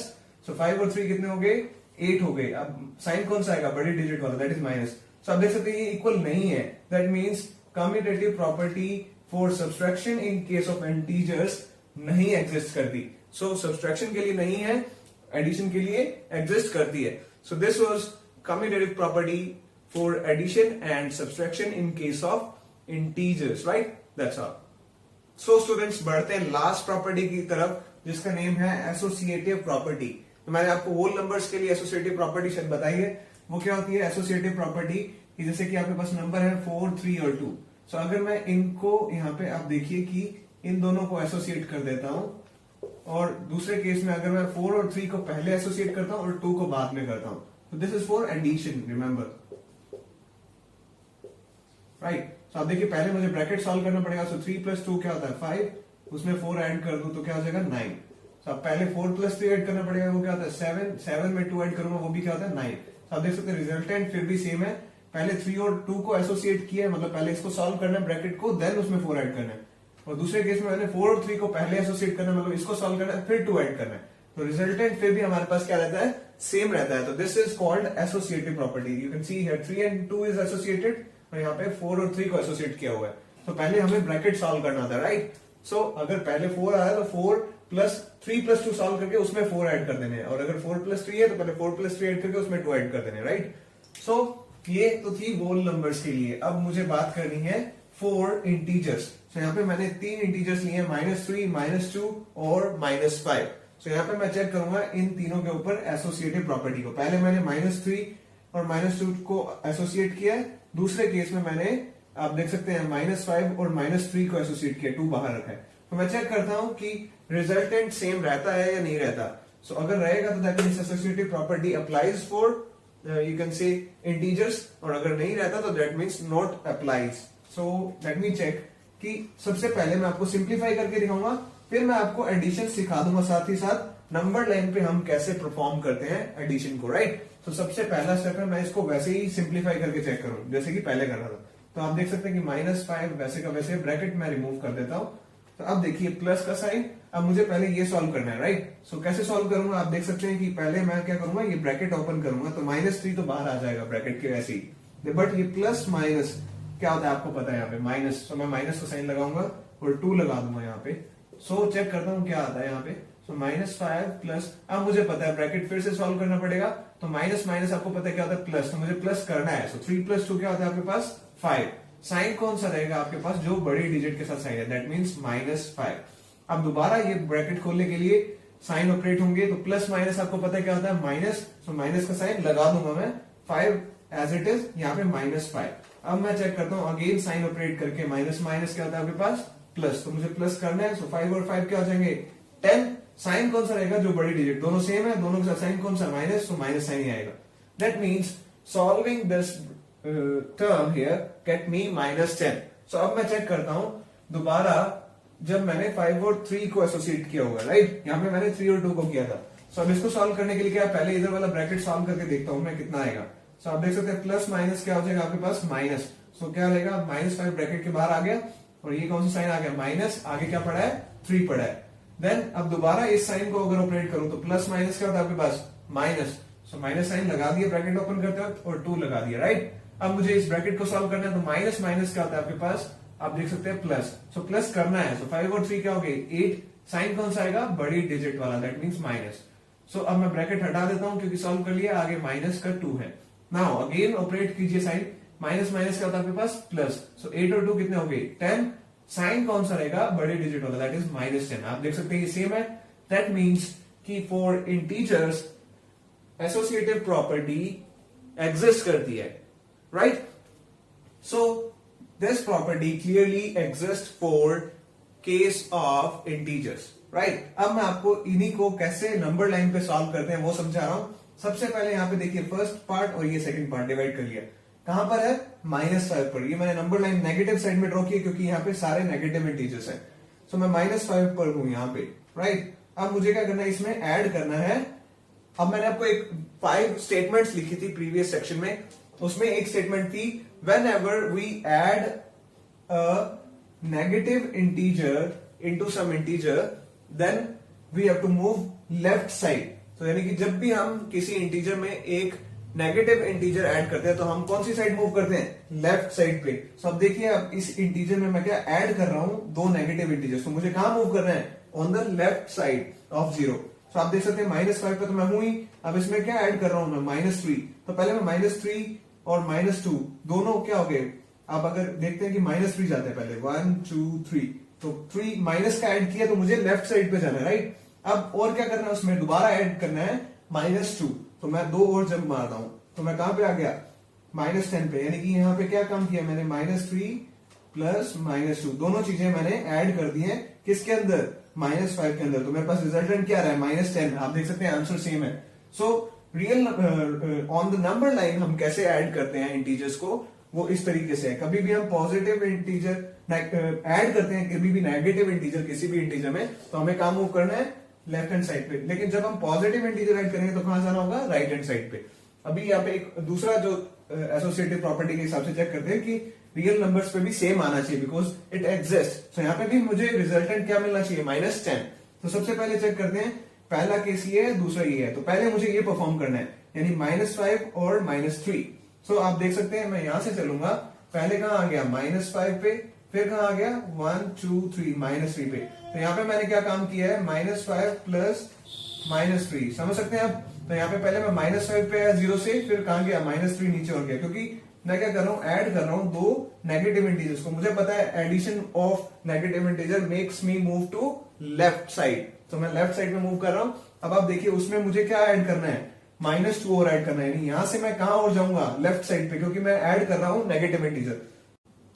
सो 5 और 3 कितने हो गए, 8 हो गए। अब साइन कौन सा आएगा, बड़े डिजिट वाला, दैट इज माइनस। सो आप देख सकते हैं ये इक्वल नहीं है, that means commutative property for subtraction in case of integers नहीं एग्जिस्ट करती। सो सब्सट्रैक्शन के लिए नहीं है, एडिशन के लिए एग्जिस्ट करती है। So this was commutative property for addition and subtraction in case of integers, right. That's all. So students, बढ़ते हैं लास्ट प्रॉपर्टी की तरफ जिसका नेम है एसोसिएटिव प्रॉपर्टी। तो मैंने आपको होल नंबर्स के लिए एसोसिएटिव प्रॉपर्टी शायद बताई है। वो क्या होती है एसोसिएटिव प्रॉपर्टी, कि जैसे कि आपके पास नंबर है 4, 3 और 2। सो अगर मैं इनको यहाँ पे आप देखिए कि इन दोनों को एसोसिएट कर देता हूं, और दूसरे केस में अगर मैं 4 और 3 को पहले एसोसिएट करता हूं और 2 को बाद में करता हूं, तो this is for addition, remember, right. तो आप देखिए पहले मुझे ब्रैकेट सॉल्व करना पड़ेगा। सो 3 प्लस 2 क्या होता है, 5, उसमें 4 ऐड कर दूं तो क्या हो जाएगा, 9। तो अब पहले 4 प्लस 3 ऐड करना पड़ेगा, वो क्या होता है 7, 7 में 2 ऐड करूंगा वो भी क्या होता है 9। तो आप देख सकते हैं रिजल्टेंट फिर भी सेम है, पहले 3 और 2 को एसोसिएट किया है, मतलब पहले इसको सॉल्व करना है ब्रैकेट को, देन उसमें 4 ऐड करना है। और दूसरे केस में मैंने 4 और 3 को पहले एसोसिएट करना है, मतलब इसको सॉल्व करना है फिर 2 ऐड करना है, तो रिजल्टेंट फिर भी हमारे पास क्या रहता है, सेम रहता है। तो this is called associative property. You can see here 3 and 2 is associated, और यहाँ पे 4 और 3 को एसोसिएट किया हुआ है। तो पहले हमें ब्रैकेट सॉल्व करना था, राइट। सो अगर पहले 4 आया तो 4 प्लस 3 प्लस 2 सॉल्व करके उसमें 4 ऐड कर देने हैं, और अगर 4 प्लस 3 है तो पहले 4 प्लस 3 ऐड करके उसमें 2 ऐड कर देने, राइट। सो ये तो थी होल नंबर्स के लिए। अब मुझे बात करनी है फॉर इंटीजर्स। सो यहाँ पे मैंने 3 इंटीजर्स लिए हैं, -3, -2 और -5। सो यहाँ पे मैं चेक करूंगा इन तीनों के ऊपर एसोसिएटिव प्रॉपर्टी को। पहले मैंने -3 और -2 को एसोसिएट किया है, दूसरे केस में मैंने, आप देख सकते हैं, -5 और -3 को एसोसिएट किया, 2 बाहर रखा है। तो मैं चेक करता हूं कि रिजल्टेंट सेम रहता है या नहीं रहता। सो अगर रहेगा तो that means associative property applies for you can say integers, और अगर नहीं रहता तो that means not applies. So let me check कि सबसे पहले मैं आपको सिंप्लीफाई करके दिखाऊंगा, फिर मैं आपको एडिशन सिखा दूंगा, साथ ही साथ नंबर लाइन पे हम कैसे परफॉर्म करते हैं एडिशन को, राइट। तो सबसे पहला स्टेप है मैं इसको वैसे ही सिंप्लीफाई करके चेक करूं जैसे कि पहले कर रहा था। तो आप देख सकते हैं कि -5 वैसे का वैसे, ब्रैकेट मैं रिमूव कर देता हूं। तो अब देखिए प्लस का साइन, अब मुझे पहले ये सॉल्व करना है, राइट। सो कैसे सॉल्व करूंगा, आप देख सकते हैं कि पहले मैं क्या करूंगा, ये ब्रैकेट ओपन करूंगा, तो -3 तो बाहर आ जाएगा ब्रैकेट के वैसे ही, बट ये प्लस माइनस क्या होता है आपको पता है यहाँ पे माइनस, तो मैं माइनस का साइन लगाऊंगा और 2 लगा दूंगा यहाँ पे। सो चेक करता हूँ क्या आता है यहाँ पे। सो -5 प्लस, अब मुझे पता है ब्रैकेट फिर से सॉल्व करना पड़ेगा, तो माइनस माइनस आपको पता है क्या होता है प्लस, तो मुझे प्लस करना है। सो 3 + 2 क्या होता है आपके पास 5। साइन कौन सा रहेगा आपके पास, जो बड़ी डिजिट के साथ साइन है, दैट मीन्स -5। अब दोबारा ये ब्रैकेट खोलने के लिए साइन ऑपरेट होंगे, तो प्लस माइनस आपको पता है क्या होता है माइनस, सो माइनस का साइन लगा दूंगा मैं, 5 एज इट इज, यहाँ पे -5। अब मैं चेक करता हूँ अगेन साइन ऑपरेट करके, माइनस माइनस क्या होता है आपके पास प्लस, तो मुझे प्लस करना है। सो 5 और 5 क्या हो जाएंगे 10। साइन कौन सा रहेगा, जो बड़ी डिजिट, दोनों सेम है, दोनों का साइन कौन सा माइनस, तो माइनस साइन ही आएगा। That means solving this term here get me -10। सो अब मैं चेक करता हूं दोबारा, जब मैंने 5 और 3 को एसोसिएट किया होगा, राइट, यहाँ पे मैंने 3 और 2 को किया था। सो अब इसको सॉल्व करने के लिए क्या, पहले इधर वाला ब्रैकेट सॉल्व करके देखता हूं मैं कितना आएगा। सो आप देख सकते हैं प्लस माइनस क्या हो जाएगा आपके पास माइनस। सो क्या लेगा, -5 ब्रैकेट के बाहर आ गया, और ये कौन सा साइन आ गया माइनस, आगे क्या पड़ा है 3 पड़ा है। देन अब दोबारा इस साइन को अगर ऑपरेट करूं तो प्लस माइनस क्या होता है आपके पास माइनस। सो माइनस साइन लगा दिया ब्रैकेट ओपन करते वक्त, और 2 लगा दिया, राइट। अब मुझे इस ब्रैकेट को सॉल्व करना है, तो माइनस माइनस क्या होता है आपके पास, आप देख सकते हैं प्लस। सो प्लस करना है, सो 5 और 3 क्या हो गए 8। साइन कौन सा आएगा, बड़ी डिजिट वाला, दैट मीन्स माइनस। सो अब मैं ब्रैकेट हटा देता हूं क्योंकि सॉल्व कर लिया, आगे माइनस का 2 है। नाउ अगेन ऑपरेट कीजिए साइन, माइनस माइनस क्या होता है आपके पास प्लस। सो 8 और 2 कितने हो गए 10। साइन कौन सा रहेगा, बड़ी डिजिट वाला, दैट इज -10। आप देख सकते हैं ये सेम है। दैट मीन्स कि for integers associative property exist करती है, right. So this property clearly exist for case of integers, right. अब मैं आपको इन्हीं को कैसे नंबर लाइन पे सॉल्व करते हैं वो समझा रहा हूं। सबसे पहले यहाँ पे देखिए फर्स्ट पार्ट और ये सेकंड पार्ट डिवाइड कर लिया, कहां पर है -5 पर। ये मैंने नंबर लाइन नेगेटिव साइड में ड्रॉ की क्योंकि यहाँ पे सारे नेगेटिव इंटीजर्स हैं। सो मैं -5 पर हूं यहाँ पे, राइट। अब मुझे क्या करना है, इसमें ऐड करना है। अब मैंने आपको एक 5 स्टेटमेंट्स लिखी थी प्रीवियस सेक्शन में, उसमें एक स्टेटमेंट थी whenever we add a negative integer into some integer then we have to move left side. तो यानी कि जब भी हम किसी इंटीजर में एक नेगेटिव इंटीजर ऐड करते हैं तो हम कौन सी साइड मूव करते हैं, लेफ्ट साइड पे। सो अब देखिए, अब इस इंटीजर में मैं क्या ऐड कर रहा हूं, 2 नेगेटिव इंटीजर्स, तो मुझे कहां मूव करना है, on the left side of 0। तो आप देख सकते हैं -5 पे तो मैं हूं ही। अब इसमें क्या ऐड कर रहा हूं मैं -3। तो पहले मैं -3 और -2 दोनों क्या हो गए, आप अगर देखते हैं कि -3 जाते हैं पहले, 1 2 3, तो 3 माइनस का ऐड किया तो मुझे लेफ्ट साइड पे जाना है, राइट। अब और क्या करना है, उसमें दोबारा ऐड करना है -2। तो मैं 2 और जंप मारता हूं, तो मैं कहां पे आ गया -10 पे। यानी कि यहाँ पे क्या काम किया मैंने, -3 प्लस -2 दोनों चीजें मैंने ऐड कर दी हैं किसके अंदर, -5 के अंदर। तो मेरे पास रिजल्टेंट क्या रहा है -10। आप देख सकते हैं आंसर सेम है। So real on the number line हम कैसे ऐड करते हैं इंटीजर्स को, वो इस तरीके से है। कभी भी हम पॉजिटिव इंटीजर ऐड करते हैं, कभी भी नेगेटिव इंटीजर किसी भी इंटीजर में, तो हमें काम मूव करना है लेफ्ट हैंड साइड पे। लेकिन जब हम पॉजिटिव इंटीजर ऐड करेंगे तो कहां जाना होगा, राइट हैंड साइड पे। अभी यहाँ पे एक दूसरा जो एसोसिएटिव प्रॉपर्टी के हिसाब से चेक करते हैं कि रियल नंबर्स पे भी सेम आना चाहिए बिकॉज इट एग्जिस्ट। तो यहाँ पे भी मुझे रिजल्टेंट क्या मिलना चाहिए, -10। तो सबसे पहले चेक करते हैं, पहला केस ये है, दूसरा ये है। तो पहले मुझे ये परफॉर्म करना है, यानी -5 और -3। सो आप देख सकते हैं मैं यहां से चलूंगा, पहले कहां आ गया -5 पे, फिर कहां आ गया 1 2 3 -3 पे। तो यहाँ पे मैंने क्या काम किया है, -5 प्लस -3, समझ सकते हैं आप। तो यहाँ पे पहले मैं -5 पे आया 0 से, फिर कहां गया -3 नीचे और गया, क्योंकि मैं क्या कर रहा हूं, ऐड कर रहा हूं 2 नेगेटिव इंटीजर्स को। मुझे पता है addition of negative integer makes me move to left side, तो मैं लेफ्ट साइड में मूव कर रहा हूं। अब आप देखिए उसमें मुझे क्या ऐड करना है, -2 और ऐड करना है, यानी यहां से मैं कहां और जाऊंगा, लेफ्ट साइड पे, क्योंकि मैं ऐड कर रहा हूं negative integer.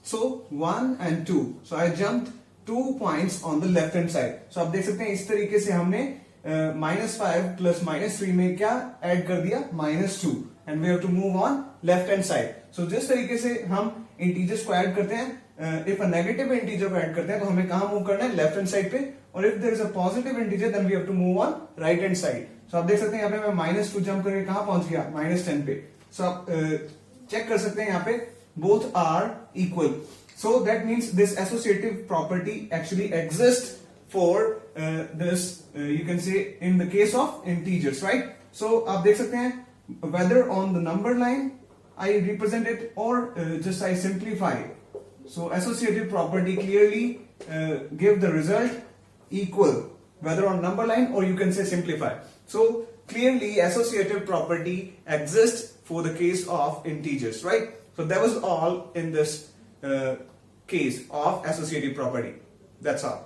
So 1 and 2, so I jumped 2 points on the left hand side। सो आप देख सकते हैं इस तरीके से हमने -5 प्लस -3 में क्या ऐड कर दिया, -2, and we have to move on left hand side. So जिस तरीके से हम इंटीजर्स को ऐड करते हैं, इफ अ नेगेटिव इंटीजर को ऐड करते हैं तो हमें कहां मूव करना है, लेफ्ट हैंड साइड पे, और if there is a positive integer then we have to move on right hand side. So आप देख सकते हैं यहाँ पे मैं -2 जंप करके कहां पहुंच गया, -10 पे। सो आप चेक कर सकते हैं यहाँ पे both are equal, so that means this associative property actually exists for this you can say in the case of integers, right? So आप देख सकते हैं whether on the number line I represent it or just I simplify, so associative property clearly give the result equal whether on number line or you can say simplify. So clearly associative property exists for the case of integers, right? So that was all in this case of associative property. That's all.